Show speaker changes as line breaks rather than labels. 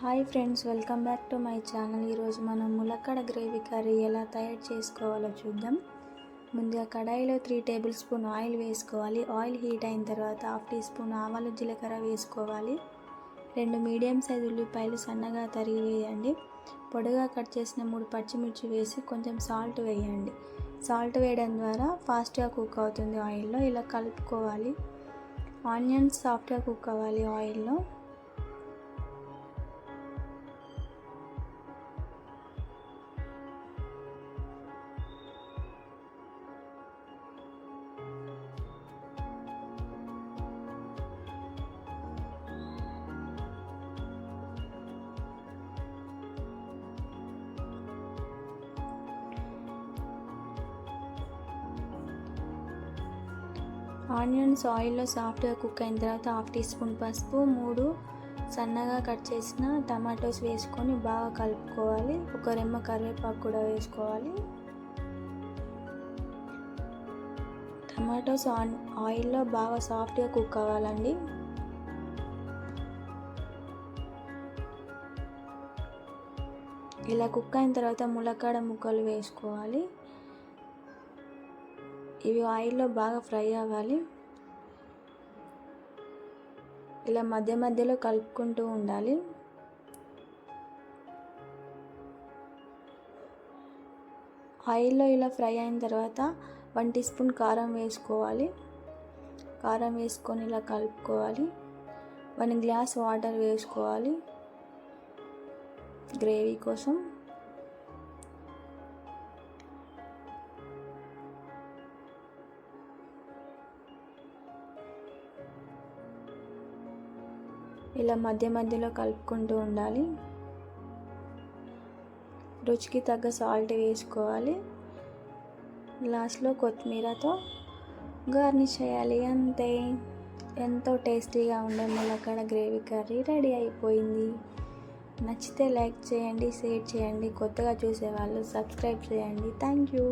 Hi friends, welcome back to my channel. ఈరోజు మనం ములక్కాడ గ్రేవీ కర్రీ ఎలా తయారు చేసుకోవాలో చూద్దాం. ముందుగా కడాయిలో 3 టేబుల్ స్పూన్ ఆయిల్ వేసుకోవాలి. ఆయిల్ హీట్ అయిన తర్వాత 1/2 టీ స్పూన్ ఆవాలు జీలకర్ర వేసుకోవాలి. 2 మీడియం సైజు ఉల్లిపాయలు సన్నగా తరిగి వేయండి. పొడిగా కట్ చేసిన 3 పచ్చిమిర్చి వేసి కొంచెం సాల్ట్ వేయండి. సాల్ట్ వేయడం ద్వారా ఫాస్ట్గా కుక్ అవుతుంది. ఆయిల్లో ఇలా కలుపుకోవాలి. ఆనియన్స్ సాఫ్ట్గా కుక్ అవ్వాలి ఆయిల్లో. ఆనియన్స్ ఆయిల్లో సాఫ్ట్గా కుక్ అయిన తర్వాత 1/2 టీ స్పూన్ పసుపు, 3 సన్నగా కట్ చేసిన టమాటోస్ వేసుకొని బాగా కలుపుకోవాలి. ఒక రెమ్మ కరివేపాకు కూడా వేసుకోవాలి. టమాటోస్ ఆయిల్లో బాగా సాఫ్ట్గా కుక్ అవ్వాలండి. ఇలా కుక్ అయిన తర్వాత ములక్కాడ ముక్కలు వేసుకోవాలి. ఇవి ఆయిల్లో బాగా ఫ్రై అవ్వాలి. ఇలా మధ్య మధ్యలో కలుపుకుంటూ ఉండాలి. ఆయిల్లో ఇలా ఫ్రై అయిన తర్వాత 1 టీ స్పూన్ కారం వేసుకోవాలి. కారం వేసుకొని ఇలా కలుపుకోవాలి. 1 గ్లాస్ వాటర్ వేసుకోవాలి గ్రేవీ కోసం. ఇలా మధ్య మధ్యలో కలుపుకుంటూ ఉండాలి. రుచికి తగ్గ సాల్ట్ వేసుకోవాలి. లాస్ట్లో కొత్తిమీరతో గార్నిష్ చేయాలి. అంతే, ఎంతో టేస్టీగా ఉండే ములక్కాడ గ్రేవీ కర్రీ రెడీ అయిపోయింది. నచ్చితే లైక్ చేయండి, షేర్ చేయండి. కొత్తగా చూసేవాళ్ళు సబ్స్క్రైబ్ చేయండి. Thank you.